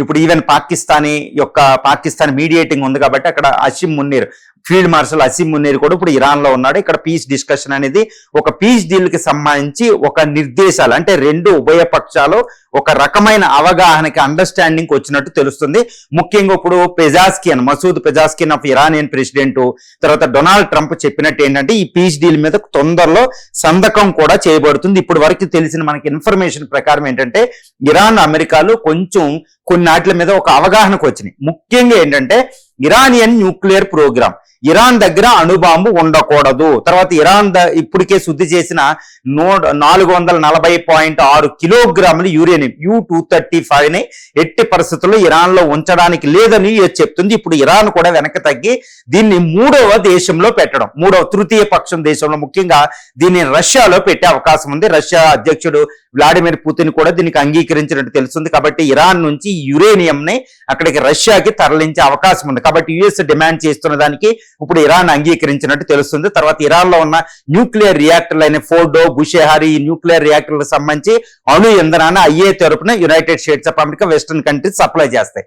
ఇప్పుడు even Pakistan mediating ఉంది కాబట్టి అక్కడ అసిమ్ మున్నీర్, ఫీల్డ్ మార్షల్ అసిమ్ మున్నీర్ కూడా ఇప్పుడు ఇరాన్ లో ఉన్నాడు. ఇక్కడ పీస్ డిస్కషన్ అనేది ఒక పీస్ డీల్ కి సంబంధించి ఒక నిర్దేశాలు, అంటే రెండు ఉభయ పక్షాలు ఒక రకమైన అవగాహనకి అండర్స్టాండింగ్ వచ్చినట్టు తెలుస్తుంది. ముఖ్యంగా ఇప్పుడు మసూద్ పెజాస్కియన్ ఆఫ్ ఇరానియన్ ప్రెసిడెంట్, తర్వాత డొనాల్డ్ ట్రంప్ చెప్పినట్టు ఏంటంటే ఈ పీస్ డీల్ మీద తొందరలో సంతకం కూడా చేయబడుతుంది. ఇప్పుడు వరకు తెలిసిన మనకి ఇన్ఫర్మేషన్ ప్రకారం ఏంటంటే ఇరాన్ అమెరికాలు కొన్నాట్ల మీద ఒక అవగాహనకు వచ్చినాయి. ముఖ్యంగా ఏంటంటే ఇరానియన్ న్యూక్లియర్ ప్రోగ్రామ్, ఇరాన్ దగ్గర అణుబాంబు ఉండకూడదు. తర్వాత ఇరాన్ ఇప్పటికే శుద్ధి చేసిన 440.6 కిలోగ్రాముల యురేనియం U-235 ని ఎట్టి పరిస్థితుల్లో ఇరాన్ లో ఉంచడానికి లేదని చెప్తుంది. ఇప్పుడు ఇరాన్ కూడా వెనక్కి తగ్గి దీన్ని మూడవ దేశంలో పెట్టడం, తృతీయ పక్షం దేశంలో, ముఖ్యంగా దీన్ని రష్యాలో పెట్టే అవకాశం ఉంది. రష్యా అధ్యక్షుడు వ్లాడిమిర్ పుతిన్ కూడా దీనికి అంగీకరించినట్టు తెలుస్తుంది. కాబట్టి ఇరాన్ నుంచి యురేనియం ని అక్కడికి రష్యాకి తరలించే అవకాశం ఉంది. కాబట్టి యుఎస్ డిమాండ్ చేస్తున్న దానికి ఇప్పుడు ఇరాన్ అంగీకరించినట్టు తెలుస్తుంది. తర్వాత ఇరాన్ లో ఉన్న న్యూక్లియర్ రియాక్టర్లు అయిన ఫోర్డో, బుషెహారి, ఈ న్యూక్లియర్ రియాక్టర్లకు సంబంధించి అణు ఇంధనాన్ని IA తరపున United states of America, western countries supply చేస్తాయి.